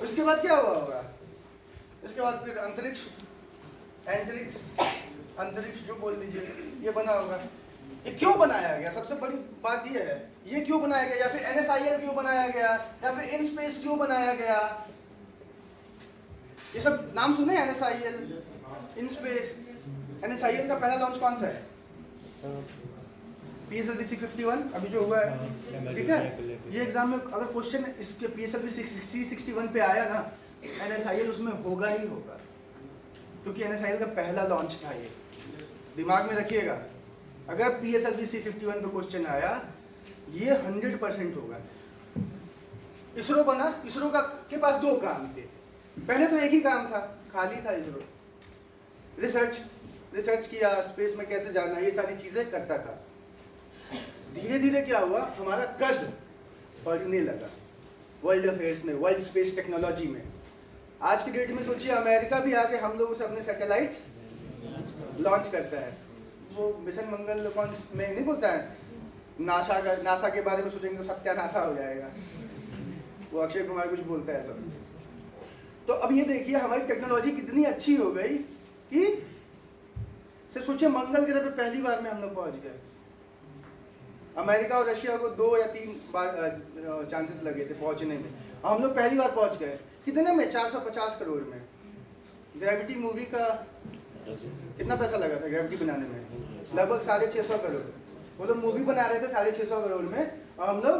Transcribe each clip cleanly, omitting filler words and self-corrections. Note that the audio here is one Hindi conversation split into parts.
उसके बाद क्या हुआ होगा? इसके बाद फिर अंतरिक्ष जो बोल लीजिए, ये बना होगा। ये क्यों बनाया गया? सबसे बड़ी बात ये है, ये क्यों बनाया गया, या फिर NSIL क्यों बनाया गया, या फिर इन स्पेस क्यों बनाया गया? ये सब नाम सुने? NSIL, in space. NSIL का पहला लॉन्च कौन सा है? PSLV 651 अभी जो हुआ है, ठीक है। ये एग्जाम में अगर क्वेश्चन इसके PSLV 661 पे आया ना, NSIL उसमें होगा ही होगा, क्योंकि NSIL का पहला लॉन्च था। ये दिमाग में रखिएगा, अगर PSLV 651 पे क्वेश्चन आया, ये 100% होगा। इसरो बना, इसरो के पास दो काम थे। पहले तो एक ही काम था, खाली था इसरो। रिसर्च किया, स्पेस में कैसे जाना, ये सारी चीजें करता था। धीरे धीरे क्या हुआ, हमारा कद बढ़ने लगा वर्ल्ड अफेयर्स में, वर्ल्ड स्पेस टेक्नोलॉजी में। आज की डेट में सोचिए, अमेरिका भी आके हम लोगों से अपने सैटेलाइट्स लॉन्च करता है। वो मिशन मंगल लॉन्च में नहीं बोलता है, नासा के बारे में सोचेंगे तो सत्यानाशा हो जाएगा। वो अक्षय कुमार कुछ बोलता है सब। तो अब ये देखिए हमारी टेक्नोलॉजी कितनी अच्छी हो गई कि सिर्फ सोचिए, मंगल ग्रह पे पहली बार में हम लोग पहुंच गए। अमेरिका और रशिया को 2 या 3 बार चांसेस लगे थे पहुंचने में, हम लोग पहली बार पहुंच गए। कितने में? 450 करोड़ में। ग्रेविटी मूवी का कितना पैसा लगा था ग्रेविटी बनाने में? लगभग 650 करोड़। वो लोग मूवी बना रहे थे 650 करोड़ में, और हम लोग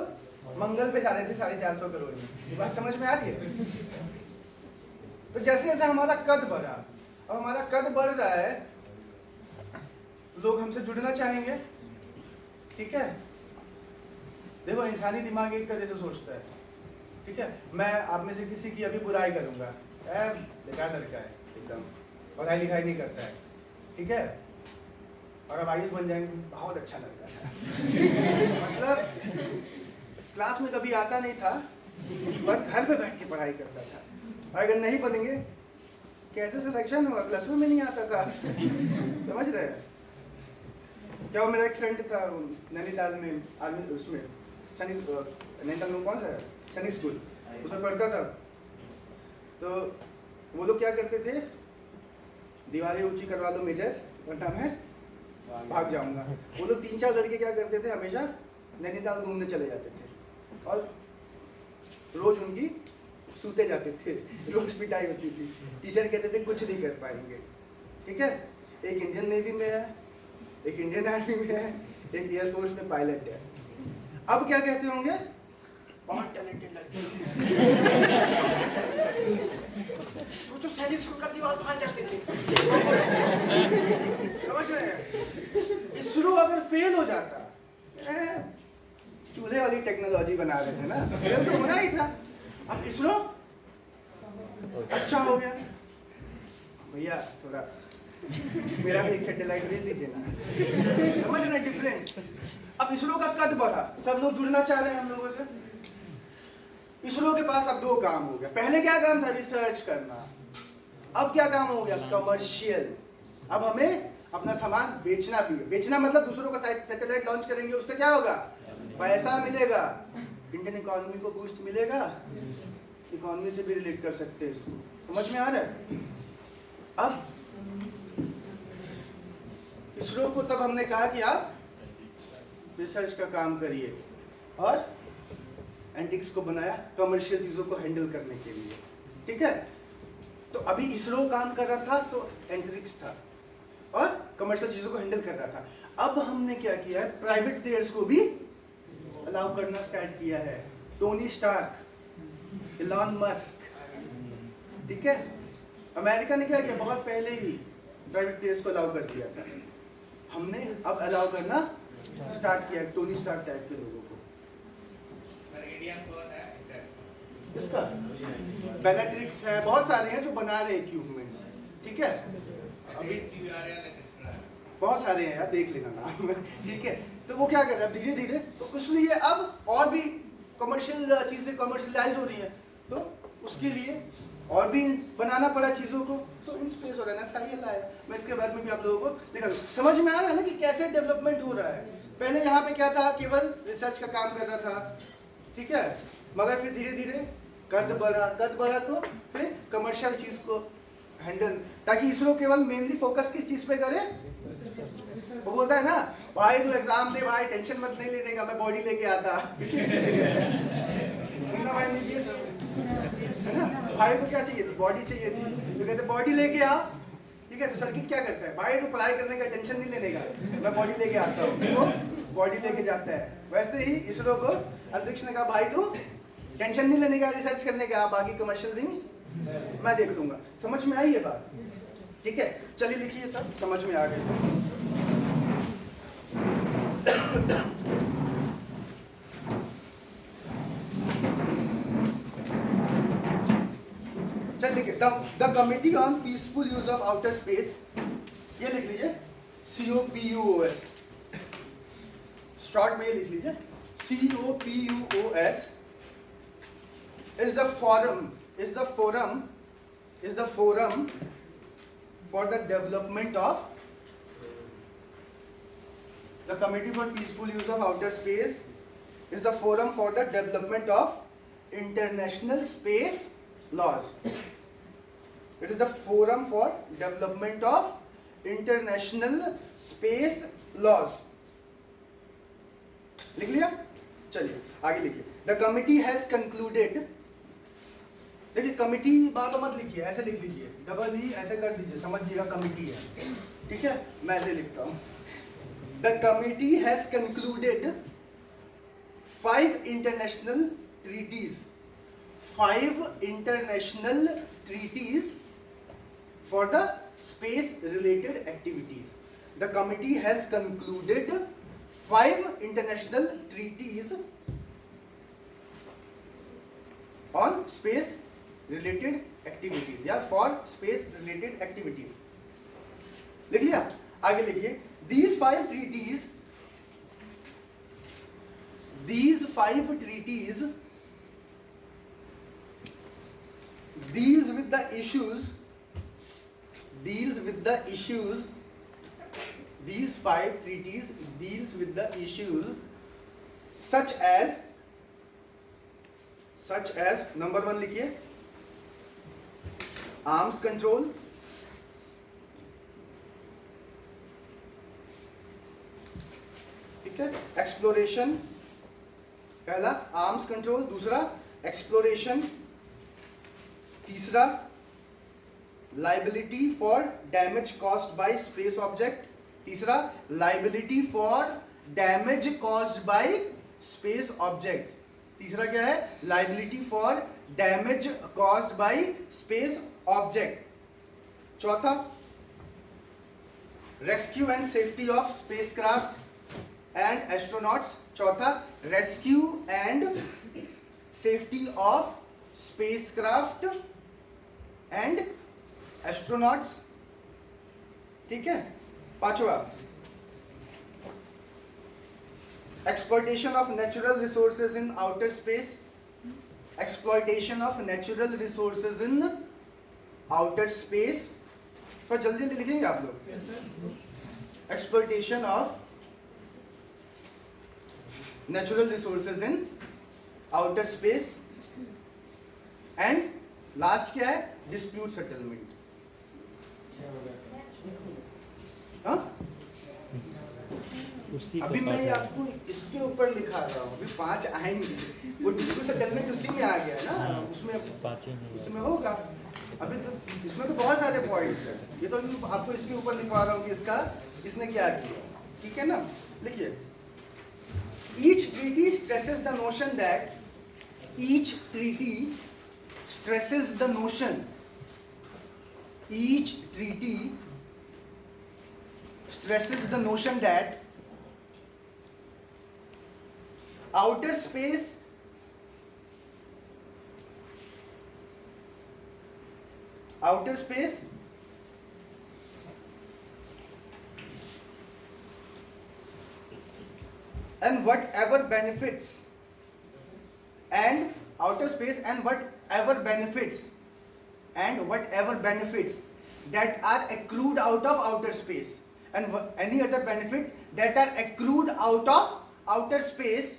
मंगल पे जा रहे थे 450 करोड़ में। ये बात समझ में आ रही है? तो जैसे जैसे हमारा कद बढ़ा, अब हमारा कद बढ़ रहा है, लोग हमसे जुड़ना चाहेंगे, ठीक है। देखो इंसानी दिमाग एक तरह से सोचता है, ठीक है। मैं आप में से किसी की अभी बुराई करूंगा, बेकार लड़का है एकदम, पढ़ाई लिखाई नहीं करता है, ठीक है, और अब IAS बन जाएंगे, बहुत अच्छा लगता है। मतलब क्लास में कभी आता नहीं था, बस घर पे बैठ के पढ़ाई करता था। और अगर नहीं बनेंगे, कैसे सिलेक्शन हुआ? प्लस में नहीं आता था। समझ रहे हैं क्या? मेरा एक फ्रेंड था नैनीताल में, आर्मी उसमें, नैनीताल में कौन सा है, सैनिक स्कूल, उसमें पढ़ता था। तो वो लोग क्या करते थे, दीवारें ऊंची करवा लो मेजर, वरना मैं भाग जाऊंगा। वो लोग 3-4 लड़के क्या करते थे, हमेशा नैनीताल घूमने चले जाते थे, और रोज उनकी सूते जाते थे, रोज पिटाई होती थी। टीचर कहते थे कुछ नहीं कर पाएंगे, ठीक है। एक इंडियन नेवी में है, एक इंडियन आर्मी में है, एक एयरफोर्स में पायलट है। अब क्या कहते होंगे, बहुत टैलेंटेड लड़के। सोचो सैनिक स्कूल का दीवार फाड़ जाते थे। समझ रहे हैं? इसरो अगर फेल हो जाता, चूल्हे वाली टेक्नोलॉजी बना रहे थे ना, फेल तो होना ही था। अब इसरो अच्छा हो गया, भैया थोड़ा मेरा भी एक सैटेलाइट भेज दीजिए ना। समझ रहे डिफरेंस? अब इसरो का कद बढ़ा, सब लोग जुड़ना चाह रहे हैं हम लोगों से। इसरो के पास अब 2 काम हो गया। पहले क्या काम था? रिसर्च करना। अब क्या काम हो गया? कमर्शियल। अब हमें अपना सामान बेचना भी है। बेचना मतलब दूसरों का सैटेलाइट लॉन्च करेंगे, उससे क्या होगा? पैसा मिलेगा, इंडियन इकोनॉमी को बूस्ट मिलेगा। इकोनॉमी से भी रिलेट कर सकते हैं इसको। समझ में आ रहा है? अब इसरो को तब हमने कहा कि आप रिसर्च का काम करिए, और एंटिक्स को बनाया कमर्शियल चीजों को हैंडल करने के लिए, ठीक है। तो अभी इसरो काम कर रहा था तो एंटिक्स था, और कमर्शियल चीजों को हैंडल कर रहा था। अब हमने क्या किया है, प्राइवेट प्लेयर्स को भी अलाउ करना स्टार्ट किया है। टोनी स्टार्क, इलॉन मस्क, ठीक है। अमेरिका ने क्या किया, बहुत पहले ही प्राइवेट प्लेयर्स को अलाउ कर दिया था। हमने अब अलाउ करना स्टार्ट किया टोनी स्टार्क टाइप के लोगों को। किसका? बेनेट्रिक्स है, बहुत सारे हैं जो बना रहे इक्विपमेंट्स, ठीक है। अभी बहुत सारे हैं यार, देख लेना नाम, ठीक है। तो वो क्या कर रहा है धीरे धीरे, तो इसलिए अब और भी कमर्शियल चीजें कमर्शलाइज हो रही हैं, तो उसके लिए और भी बनाना पड़ा चीजों को। तो इन स्पेस और NSIL आया। मैं इसके बारे में भी आप लोगों को दिखा दूं। समझ में आ रहा है ना कि कैसे डेवलपमेंट हो रहा है। पहले यहाँ पे क्या था, केवल रिसर्च का काम कर रहा था, ठीक है, मगर फिर धीरे धीरे कद बढ़ा तो फिर कमर्शियल चीज को हैंडल, ताकि इसरो केवल मेनली फोकस किस चीज पे करे। वो बोलता है ना भाई तू एग्जाम दे भाई, टेंशन मत नहीं लेने का, मैं बॉडी लेके आता मुन्ना भाई MBBS है ना, भाई को क्या चाहिए थी, बॉडी चाहिए थी, तो कहते बॉडी लेके आ, ठीक है। तो सर्किट क्या करता है, भाई तू पढ़ाई करने का टेंशन नहीं लेने का, मैं बॉडी लेके आता हूँ, तो बॉडी लेके जाता है। वैसे ही इसरो को अंतरिक्ष ने कहा भाई तू टेंशन नहीं लेने का, रिसर्च करने का, बाकी कमर्शियल रिंग मैं देख लूंगा। समझ में आई ये बात, ठीक है। चलिए लिखिए, तब समझ में आ गई। चल लिखिए, the committee on peaceful use of outer space, ये लिख लीजिए COPUOS, शॉर्ट में ये लिख लीजिए COPUOS is the forum for the development of the Committee for Peaceful Use of Outer Space is the forum for the development of international space laws. It is the forum for development of international space laws. लिख लिया, चलिए आगे लिखिए। The committee has concluded, देखिए कमिटी बात मत लिखिए, ऐसे लिख लीजिए, डबल ई ऐसे कर दीजिए, समझिएगा कमिटी है, ठीक है। मैं ऐसे लिखता हूँ, the committee has concluded 5 international treaties, 5 international treaties for the space related activities. The committee has concluded 5 international treaties on space related activities या फॉर स्पेस रिलेटेड एक्टिविटीज। लिख लिया, आगे लिखिए। these 5 treaties deals with the issues these 5 treaties deals with the issues such as number 1 लिखिए, आर्म्स कंट्रोल, ठीक है, एक्सप्लोरेशन, पहला आर्म्स कंट्रोल, दूसरा एक्सप्लोरेशन, तीसरा liability for damage caused by space object, तीसरा liability for damage caused by space object, तीसरा क्या है, liability for damage caused by space object, चौथा rescue and safety of spacecraft and astronauts, चौथा rescue and safety of spacecraft and astronauts, ठीक है। पांचवा exploitation of natural resources in outer space, exploitation of natural resources in outer space, तो जल्दी जल्दी लिखेंगे आप लोग, exploitation of natural resources in outer space and last क्या है, dispute settlement, हाँ अभी मैं आपको इसके ऊपर लिखा रहा हूँ, अभी 5 आएंगे, वो डिस्प्यूट सेटलमेंट उसी में आ गया ना, उसमें होगा। अभी तो इसमें तो बहुत सारे पॉइंट्स हैं, ये तो आपको इसके ऊपर लिखवा रहा हूँ कि इसका इसने क्या किया, ठीक है ना। लिखिए, each treaty stresses the notion that, each treaty stresses the notion, each treaty stresses the notion that outer space and whatever benefits and outer space and whatever benefits that are accrued out of outer space and any other benefit that are accrued out of outer space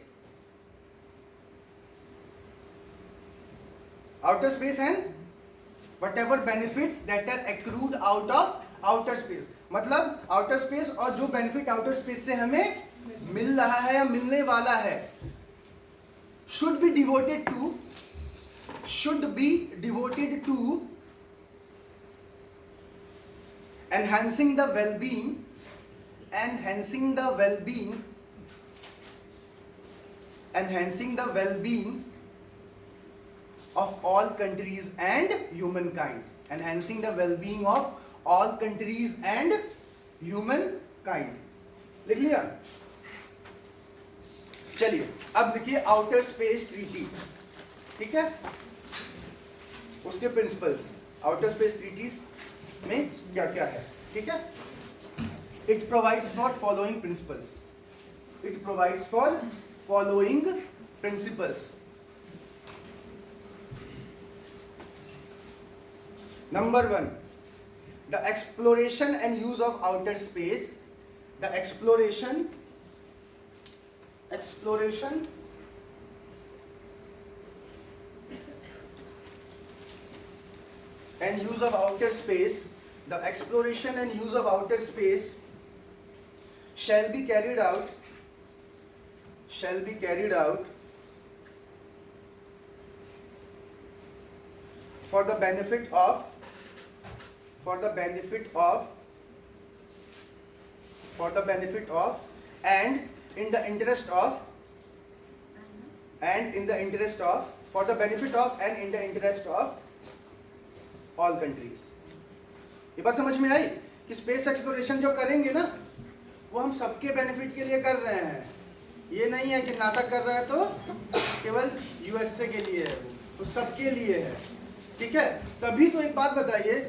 outer space and whatever benefits that are accrued out of outer space. मतलब outer space और जो benefit outer space से हमें मिल रहा है या मिलने वाला है should be devoted to enhancing the well-being of all countries and humankind. Enhancing the well-being of all countries and humankind. लिख लिया? चलिए अब लिखिए आउटर स्पेस ट्रीटी. ठीक है, उसके प्रिंसिपल्स आउटर स्पेस ट्रीटीज में क्या क्या है. ठीक है, it provides for following principles. Number 1, the exploration and use of outer space. The exploration and use of outer space. The exploration and use of outer space shall be carried out for the benefit of and in the interest of all countries. ये बात समझ में आई कि स्पेस एक्सप्लोरेशन जो करेंगे ना वो हम सबके बेनिफिट के लिए कर रहे हैं. ये नहीं है कि नासा कर रहा है तो केवल यूएसए के लिए है, वो सबके लिए है. ठीक है, तभी तो एक बात बताइए,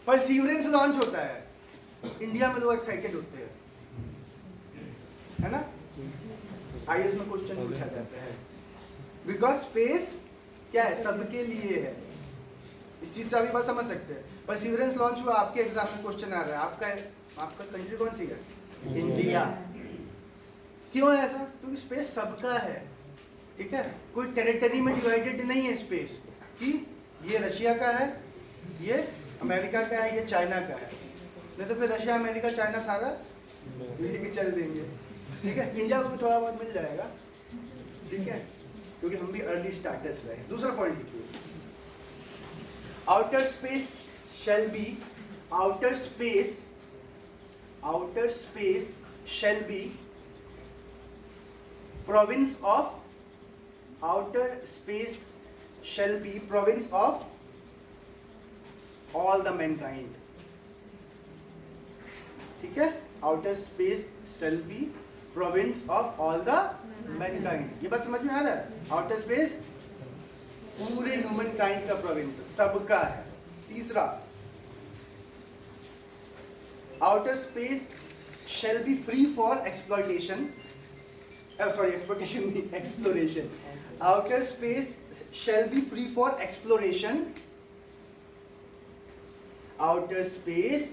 परसीवरेंस लॉन्च होता है, इंडिया में लोग एक्साइटेड होते हैं, है ना. आईएएस में क्वेश्चन पूछा जाता है बिकॉज स्पेस क्या है, सबके लिए है. इस चीज से अभी बात समझ सकते हैं. परसीवरेंस लॉन्च हुआ, आपके एग्जाम में क्वेश्चन आ रहा है, आपका कंट्री कौन सी है? इंडिया. क्यों है ऐसा? क्योंकि स्पेस सबका है. ठीक है, कोई टेरिटरी में डिवाइडेड नहीं है स्पेस कि ये रशिया का है, ये अमेरिका का है, ये चाइना का है. नहीं तो फिर रशिया अमेरिका चाइना सारा लेके चल देंगे. ठीक है, इंडिया को भी थोड़ा बहुत मिल जाएगा. ठीक है, क्योंकि हम भी अर्ली स्टार्टर्स रहे. दूसरा पॉइंट लिखिए, outer space shall be province of all the mankind. ठीक है, outer space shall be province of all the mankind. ये बात समझ में आ रहा है? outer space पूरे ह्यूमन काइंड का प्रोविंस, सबका है. तीसरा, outer space shall be free for exploration. Outer space shall be free for exploration. Outer space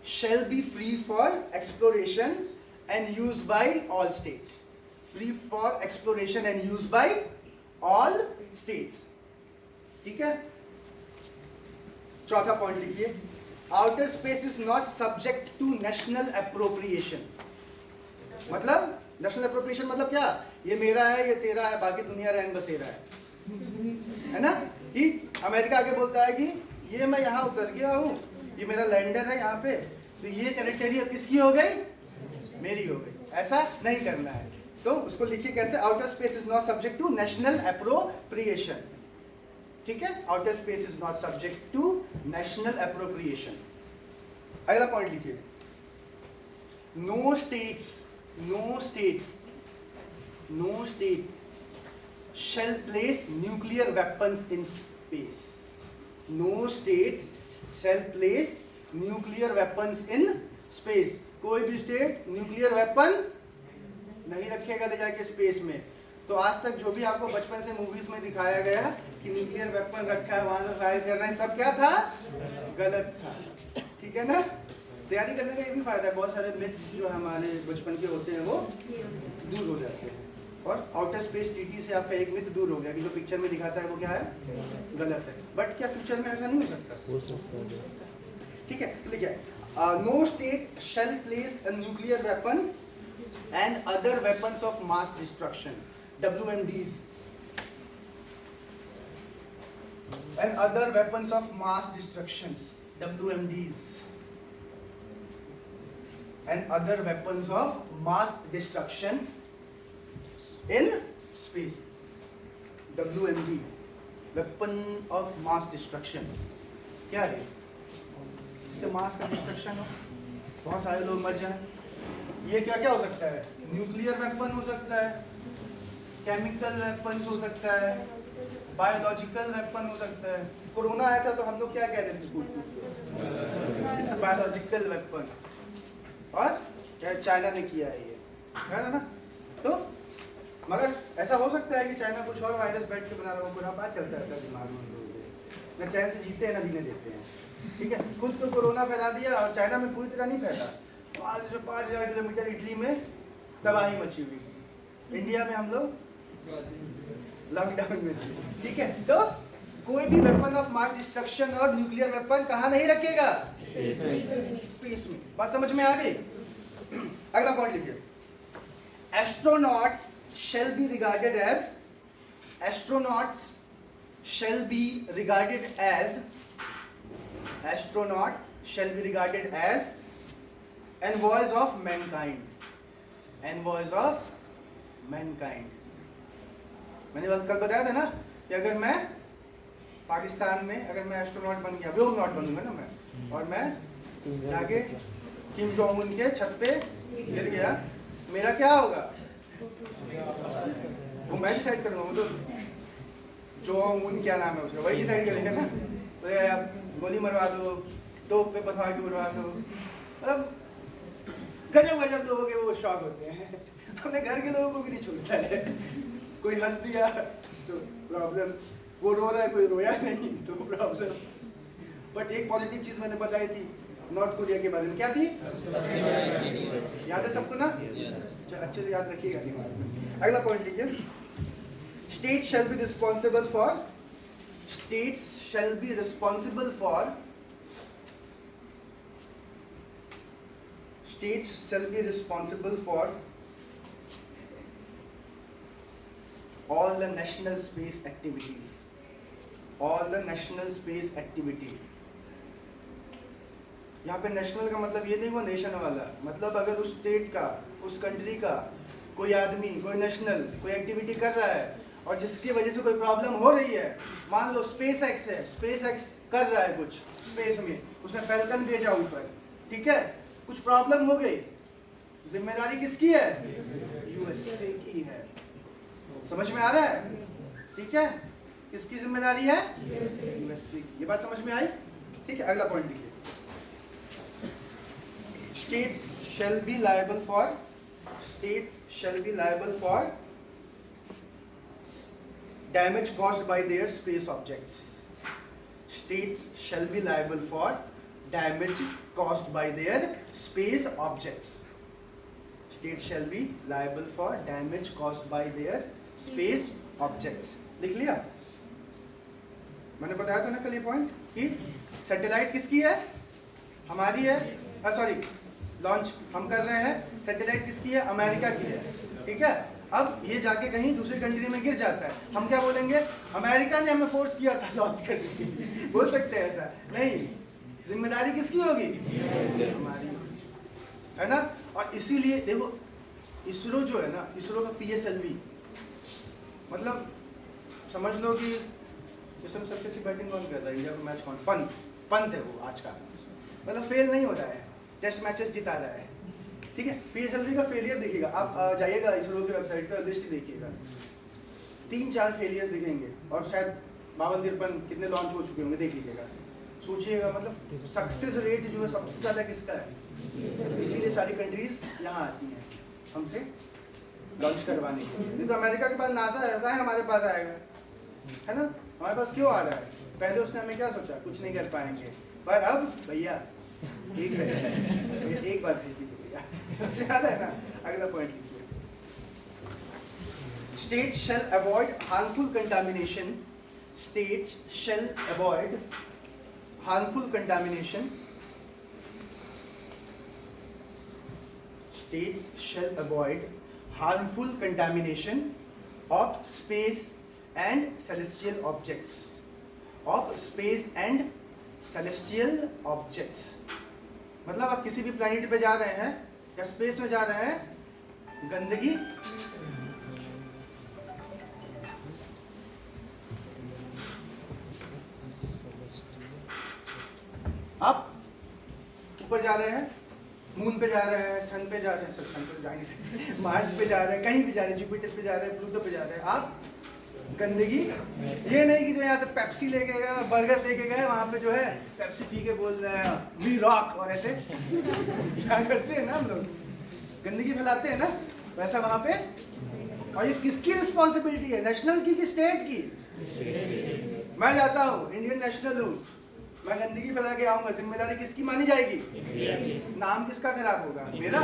shall be free for exploration and use by all states. Free for exploration and use by all states. ठीक है, चौथा पॉइंट लिखिए, outer space is not subject to national appropriation. मतलब नेशनल अप्रोप्रिएशन मतलब क्या? ये मेरा है, ये तेरा है, बाकी दुनिया रहन बसेरा है ना. कि अमेरिका आगे बोलता है कि ये मैं यहाँ उतर गया हूँ, ये मेरा लैंडर है यहाँ पे, तो ये टेरिटरी अब किसकी हो गई? मेरी हो गई. ऐसा नहीं करना है. तो उसको लिखिए कैसे, outer space is not subject to national appropriation. ठीक है, outer space is not subject to national appropriation. अगला पॉइंट लिखिए, no state shall place nuclear weapons in space. No state shall place nuclear weapons in space. कोई भी स्टेट न्यूक्लियर वेपन नहीं रखेगा ले जाके स्पेस में. तो आज तक जो भी आपको बचपन से मूवीज में दिखाया गया कि न्यूक्लियर वेपन रखा है, वहां से फायर कर रहे हैं, सब क्या था? गलत था. ठीक है ना. तैयारी करने का ये भी फायदा है, बहुत सारे मिथ्स जो हमारे बचपन के होते हैं वो दूर हो जाते हैं. और आउटर स्पेस ट्रीटी से आपका एक मिथ दूर हो गया कि जो पिक्चर में दिखाता है वो क्या है, गलत है। बट क्या फ्यूचर में ऐसा नहीं हो सकता? ठीक है, लिखिए no state shall place a nuclear weapon and other weapons of mass destruction, WMDs, and other weapons of mass destructions, WMDs, and other weapons of mass destructions in space, WMD, weapon of mass destruction। क्या है? इससे मास का डिस्ट्रक्शन हो, बहुत सारे लोग मर जाएं। ये क्या क्या हो सकता है? न्यूक्लियर वेपन हो सकता है, केमिकल वेपन हो सकता है, बायोलॉजिकल वेपन हो सकता है। कोरोना आया था तो हम लोग क्या कह रहे थे स्कूल में? It's biological weapon. और क्या चाइना ने किया है ये, है ना? तो मगर ऐसा हो सकता है कि चाइना कुछ और वायरस बैठ के बना रहा हो, पूरा बात चलता रहता है दिमाग में लोगों के, न चैन से जीते हैं न जीने देते हैं। ठीक है, खुद तो कोरोना फैला दिया और चाइना में पूरी तरह नहीं फैला। 5,000 किलोमीटर इटली में तबाही मची हुई, इंडिया में हम लोग लॉकडाउन में थे। ठीक है, तो कोई भी वेपन ऑफ मास डिस्ट्रक्शन और न्यूक्लियर वेपन कहाँ नहीं रखेगा? स्पेस में। बात समझ में आ गई? अगला पॉइंट लिखिए, astronauts shall be regarded as, astronauts shall be regarded as, astronaut shall be regarded as envoys of mankind, envoys of mankind। मैंने कल बताया था ना कि अगर मैं पाकिस्तान में अगर मैं एस्ट्रोनॉट बन गया, व्योमनॉट बनूंगा ना मैं, और मैं जाके किम जोंग उन के छत पे गिर गया, मेरा क्या होगा? वो मैं डिसाइड करूंगा, वो तो जोंग उन क्या नाम है उसका, वही डिसाइड करेंगे ना। तो आप गोली मरवा दो, तोप पे पथरा के उड़वा दो, मतलब गजब गजब लोगों के वो शौक होते हैं। अपने घर के लोगों को भी नहीं छोड़ता है। कोई हंस दिया तो प्रॉब्लम, वो रो रहा है कोई रोया नहीं तो प्रॉब्लम। बट एक पॉजिटिव चीज मैंने बताई थी नॉर्थ कोरिया के बारे में, क्या थी? याद है सबको ना? अच्छे से याद रखिएगा दिमाग में। अगला पॉइंट लिखिए, state shall be responsible for, states shall be responsible for, states shall be responsible for all the national space activities, all the national space activity। यहाँ पे नेशनल का मतलब ये नहीं हुआ नेशन वाला, मतलब अगर उस स्टेट का, उस कंट्री का कोई आदमी कोई नेशनल कोई एक्टिविटी कर रहा है और जिसकी वजह से कोई प्रॉब्लम हो रही है, मान लो स्पेस एक्स है, स्पेस एक्स कर रहा है कुछ स्पेस में, उसने फैल्कन भेजा ऊपर, ठीक है, कुछ प्रॉब्लम हो गई, जिम्मेदारी किसकी है? यूएसए की है। समझ में आ रहा है? ठीक है, किसकी जिम्मेदारी है? यूएसए की। ये बात समझ में आई? ठीक है, अगला पॉइंट लिखिए, states shall be liable for, state shall be liable for damage caused by their space objects, states shall be liable for damage caused by their space objects, states shall be liable for damage caused by their space objects। लिख लिया? मैंने बताया था ना कल ये पॉइंट कि सैटेलाइट किसकी है? हमारी है, सॉरी लॉन्च हम कर रहे हैं, सैटेलाइट किसकी है? अमेरिका की है। ठीक है, अब ये जाके कहीं दूसरी कंट्री में गिर जाता है, हम क्या बोलेंगे? अमेरिका ने हमें फोर्स किया था लॉन्च करने के लिए। बोल सकते हैं ऐसा? नहीं, जिम्मेदारी किसकी होगी? हमारी, है ना। और इसीलिए देखो इसरो जो है ना, इसरो का PSLV, मतलब समझ लो कि इसमें सबसे अच्छी बैटिंग कौन कर रहा है इंडिया को? मैच कौन? पंत है वो आज का, मतलब फेल नहीं हो रहा है, टेस्ट मैचेस जिता रहा है। ठीक है, PSLV का फेलियर देखिएगा आप, जाइएगा इसरो की वेबसाइट पर लिस्ट देखिएगा, 3-4 फेलियर्स दिखेंगे और शायद 52-53 कितने लॉन्च हो चुके होंगे, देख लीजिएगा, सोचिएगा। मतलब सक्सेस रेट जो है सबसे ज़्यादा किसका है? इसीलिए सारी कंट्रीज यहाँ आती हैं हमसे लॉन्च करवाने के लिए। नहीं तो अमेरिका के पास नासा है, कहाँ हमारे पास आएगा, है ना। हमारे पास क्यों आ रहा है? पहले उसने हमें क्या सोचा? कुछ नहीं कर पाएंगे, पर अब भैया एक बार भेज दीजिए भैया। याद है ना? अगला पॉइंट लिखिए, States shall avoid harmful contamination. States shall avoid harmful contamination. States shall avoid harmful contamination of space and celestial objects. Of space and celestial objects. मतलब आप किसी भी प्लैनेट पे जा रहे हैं या स्पेस में जा रहे हैं, गंदगी आप ऊपर जा रहे हैं, मून पे जा रहे हैं, सन पे जा रहे हैं, सन पे जा नहीं सकते, मार्स पे जा रहे हैं, कहीं भी जा रहे हैं, जुपिटर पे जा रहे हैं, प्लूटो पे जा रहे हैं, आप गंदगी, ये नहीं कि जो यहाँ से पेप्सी लेके गए, बर्गर लेके गए, वहाँ पे जो है पेप्सी पी के बोल रहे हैं वी रॉक, और ऐसे क्या करते हैं ना हम लोग, गंदगी फैलाते हैं ना, वैसा वहाँ पे। और ये किसकी रिस्पॉन्सिबिलिटी है, नेशनल की कि स्टेट की? मैं जाता हूँ, इंडियन नेशनल हूँ, मैं गंदगी फैला के आऊंगा, जिम्मेदारी किसकी मानी जाएगी? नाम किसका खराब होगा? मेरा।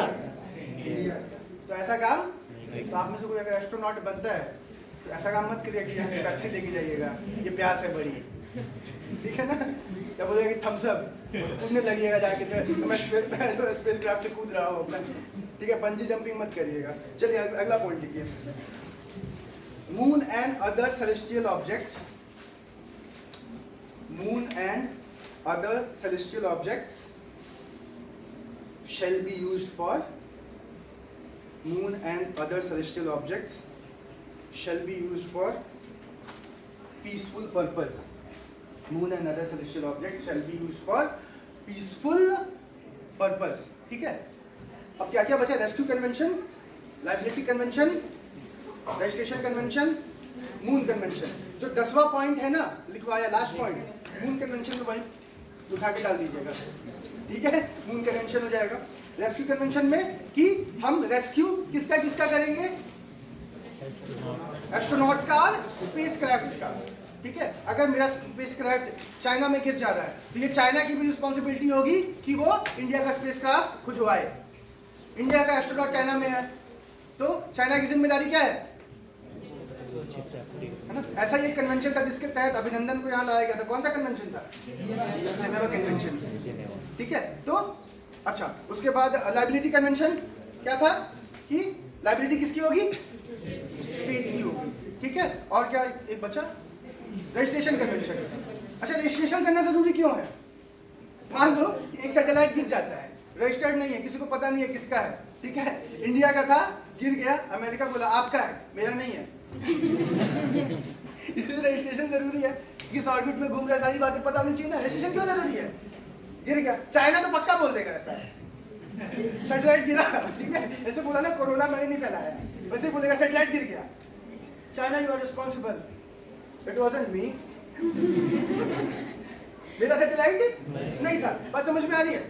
तो ऐसा काम, तो आप में से कोई अगर एस्ट्रोनॉट बनता है तो ऐसा काम मत करिए कि यहाँ से पेप्सी लेके जाइएगा, ये प्यास है बड़ी, ठीक है ना, क्या बोलेगा कि थम्स अप, कूदने लगिएगा जाके, तो मैं स्पेस क्राफ्ट से कूद रहा हूँ अपना, ठीक है, बंजी जंपिंग मत करिएगा। चलिए अगला पॉइंट लिखिए, moon and other celestial objects, moon and other celestial objects shall be used for, moon and other celestial objects shall be used for peaceful purpose. Moon and other celestial objects shall be used for peaceful purpose. ठीक है, अब क्या क्या बचा? Rescue convention, liability convention, registration convention, moon convention. जो 10वां पॉइंट है ना लिखवाया, लास्ट पॉइंट, मून कन्वेंशन में वहीं उठा के डाल दीजिएगा, ठीक है, मून कन्वेंशन हो जाएगा। रेस्क्यू कन्वेंशन में कि हम रेस्क्यू किसका किसका करेंगे? एस्ट्रोनॉट्स का और स्पेसक्राफ्ट्स का, ठीक है। अगर मेरा स्पेसक्राफ्ट चाइना में गिर जा रहा है तो ये चाइना की भी रिस्पॉन्सिबिलिटी होगी कि वो इंडिया का स्पेसक्राफ्ट खुजवाए। इंडिया का एस्ट्रोनॉट चाइना में है तो चाइना की जिम्मेदारी क्या है ना। ऐसा ही एक कन्वेंशन था जिसके तहत अभिनंदन को यहाँ लाया गया था। कौन सा कन्वेंशन था? जेनेवा कन्वेंशन, ठीक है। तो अच्छा, उसके बाद लाइबिलिटी कन्वेंशन क्या था कि लाइबिलिटी किसकी होगी? स्टेट की होगी, ठीक है। और क्या एक बचा? Registration convention. अच्छा, रजिस्ट्रेशन करना जरूरी क्यों है? मान लो एक सैटेलाइट गिर जाता है, रजिस्टर्ड नहीं है, किसी को पता नहीं है किसका है, ठीक है। इंडिया का था, गिर गया, अमेरिका बोला आपका है, मेरा नहीं है। इसलिए रजिस्ट्रेशन जरूरी है। किस ऑर्बिट में घूम रहा है, सारी बातें पता होनी चाहिए ना। रजिस्ट्रेशन क्यों जरूरी है? गिर गया, चाइना तो पक्का बोल देगा ऐसा सैटेलाइट गिरा, ठीक है। ऐसे बोला ना कोरोना मैंने नहीं फैलाया, वैसे बोलेगा सैटेलाइट गिर गया, China you are responsible, it wasn't me, मेरा सैटेलाइट नहीं था। बात समझ में आ रही है?